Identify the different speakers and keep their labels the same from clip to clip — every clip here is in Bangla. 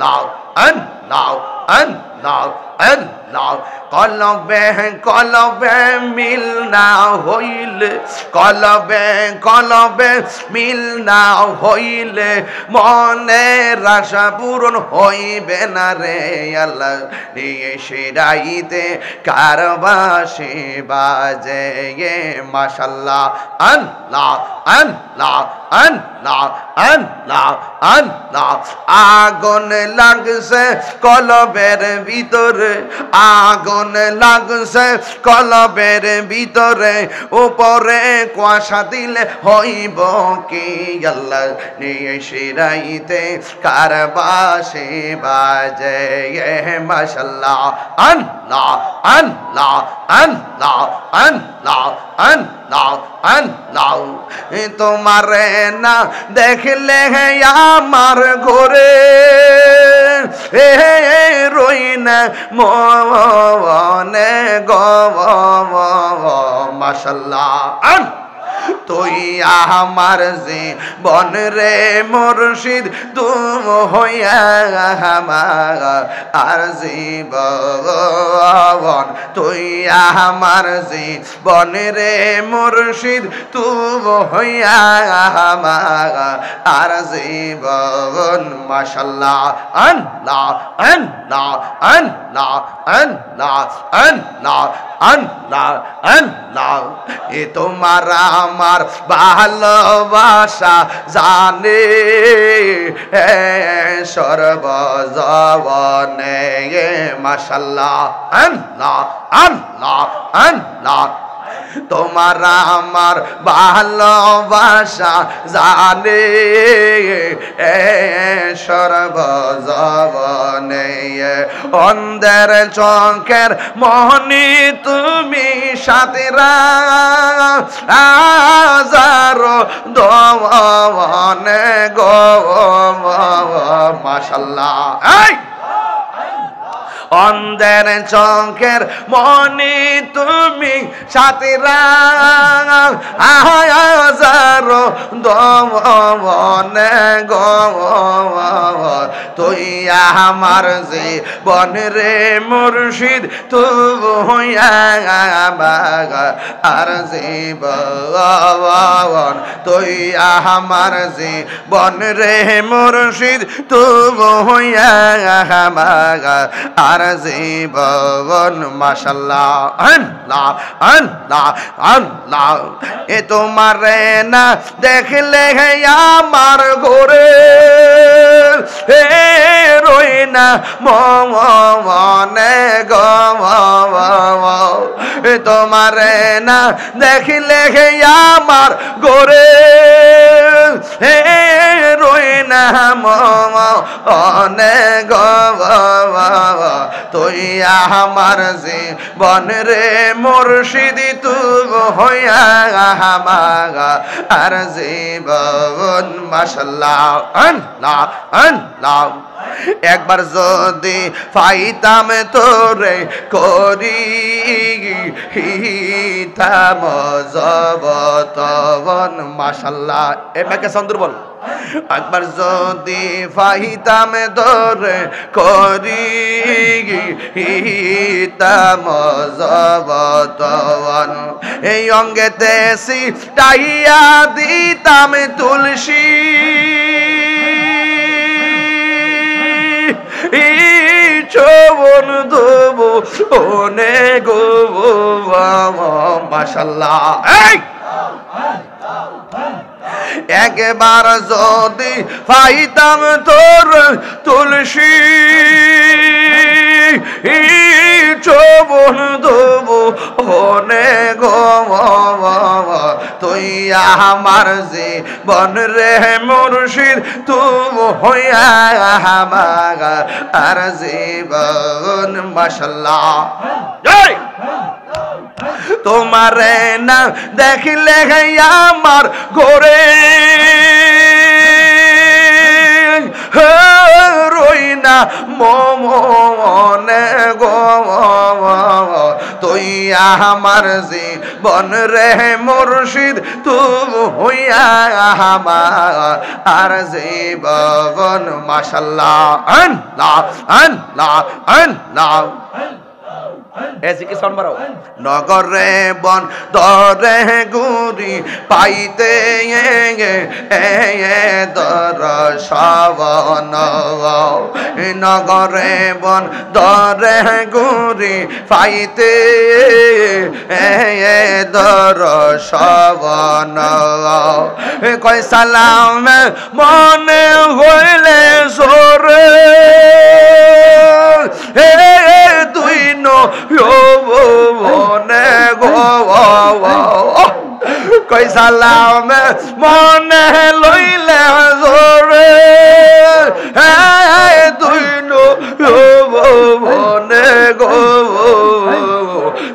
Speaker 1: আল্লাহ কলবে কলবে মিল না হইলে কলবে মিল না হইলে মনের আশা পূরণ হইবে না রে আল্লাহ নিয়ে শিরাইতে কারবাসে বাজে মাশাআল্লাহ আল্লাহ আল্লাহ আল্লাহ আল্লাহ আল্লাহ আগুন লাগছে কলবের ভিতরে আগুন লাগছে কলবের ভিতরে উপরে কুয়াশা দিলে হইব কি আল্লাহ নিয়ে শিরাইতে কারবাসে বাজে মাশাআল্লাহ আল্লাহ আল্লাহ আল্লাহ আল্লাহ আল্লাহ আল্লাহ তোমারে না দেখলে আমার ঘরে রই না মনে গো মাশাআল্লাহ তুই আমার জীবন রে মুর্শিদ তুমি হইয়া আমার আর জীবন তুই আমার জীবন রে মুর্শিদ তুমি হইয়া আমার আর জীবন মাশাআল্লাহ আল্লাহ আল্লাহ আল্লাহ আল্লাহ আল্লাহ আল্লাহ আল্লাহ এ তোমার আমার ভালোবাসা জানে সর্বজবনে মাশাআল্লাহ আল্লাহ আল্লাহ আল্লাহ তোমার আমার ভালোবাসা জানে সর্বজবনে অন্ধের চোখের মোহনী তুমি সাথীরা হাজারো দোয়ানে গো মাশাআল্লাহ অন্ধের চোখের মনি তুমি সাথীরা হাজারো দমনে গো তুই আমার জীবন রে মুর্শিদ তুমি হইয়া আর জীবন তুই আমার জীবন রে মুর্শিদ তুমি হইয়া আর জীবন মাশাআল্লাহ আল্লাহ আল্লাহ আল্লাহ এ তোমারে না দেখলে আমার ঘরে রই না মনে গো তোমারে না দেখলে আমার ঘরে রই না মনে গো তুই আমার জীবন রে মুর্শিদ তুমি হইয়া আমার আর জীবন মাশাআল্লাহ আল্লাহ আল্লাহ একবার যদি পাইতাম তোরে করি হিতাম জবতবন মাশাআল্লাহ এটাকে সন্দুর্বল একবার যদি পাইতাম তোরে করি হিতাম জবতবন এই অঙ্গেতে সিটাইয়া দিতাম তুলসী চবন দেব ওনে গো মাশাআল্লাহ একবার যদি পাইতাম তোর তুলসী চবন দেব ওনে গো তুই আমার জীবন রে মুর্শিদ তুমি হইয়া আমার আর জীবন মাশাআল্লাহ তোমারে না দেখলে আমার ঘরে রই না মনে গো তুই আমার জীবন রে মুর্শিদ তুমি হইয়া আমার আর জীবন মাশাআল্লাহ আল্লাহ আল্লাহ আল্লাহ এসে কি সাউন্ড বাড়াও নগরে বন দরে গুরি পাইতে দর শাবন নগরে বন দরে গুরি পাইতে দর শাবন কয় সালাম মনে হইলে সরে তুই মনে গো কই সালাম মনে লইলে জোরে তুই মনে গো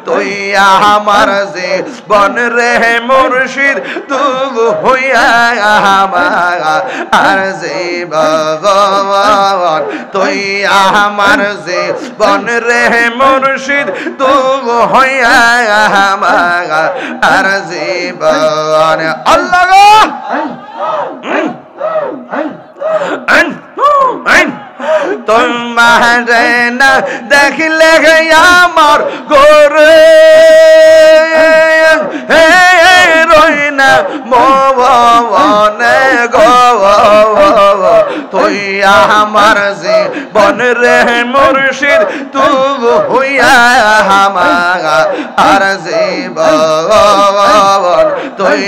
Speaker 1: তুই আমার জীবন রে মুর্শিদ তুমি হইয়া আমার আর জীবন তুই আমার জীবন রে মুর্শিদ তুমি হইয়া আমার আর জীবন আল্লাহ তোমার না দেখলে আমার গোরে রই না মনে গো তুই আমার জীবন রে মুর্শিদ তুমি হইয়া আমার আর জীবন তুই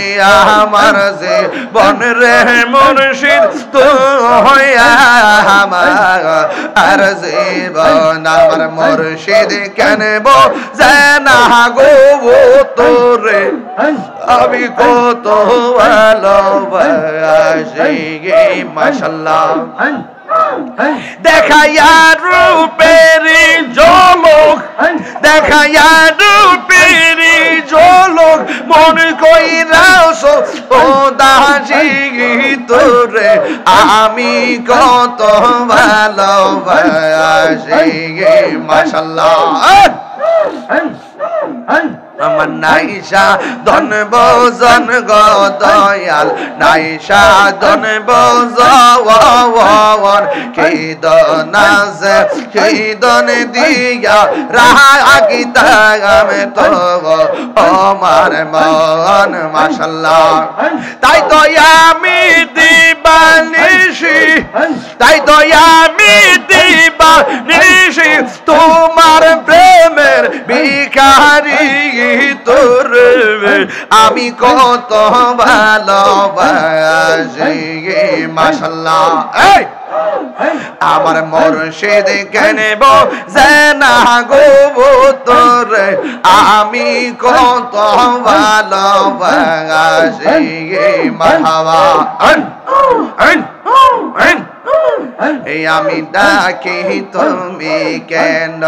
Speaker 1: আমার জীবন রে মুর্শিদ তুমি হইয়া আমার আর জীবন আমার মুর্শিদ কেন জানা গো তোরে আমি কত ভালোবাসি মাশাআল্লাহ দেখাইয়া রূপেরি ঝলক দেখাইয়া রূপেরি ঝলক মন কইরাস ও দাসী তোরে আমি কত ভালোবাসি মাশাআল্লাহ আমার নাইশা ধন বজন গো দয়াল নাইশা ধন বজন কি দনাজ কি দন দিয়া রাগিতা আমি তো আমার মন মাশাআল্লাহ তাই তো আমি দিবানিশি তাই তো আমি দিবানিশি তোমার প্রেমের ভিখারি তোর আমি কত ভালোবাসি মাশাআল্লাহ আমার মুর্শিদ কেনব জানা গো তোর আমি কত ভালোবাসি মারহাবা আমি ডাকি তুমি কেন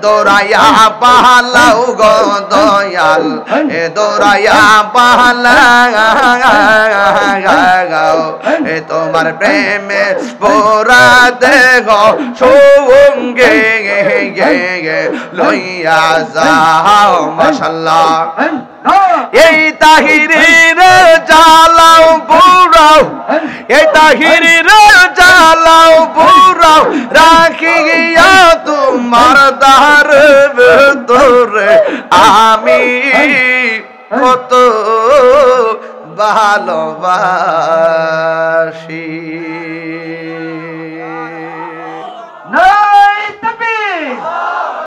Speaker 1: দৌড়াইয়া পালাও গো দয়াল দৌড়াইয়া পালাও তোমার প্রেমে পোরা দেহ সঙ্গে লইয়া যাও মাশাআল্লাহ এই তাহিরের জালাও পুরাও এই তাহিরের জালাও পুরাও রাখিয়া তোমার দার ভেতরে আমি কত ভালোবাসি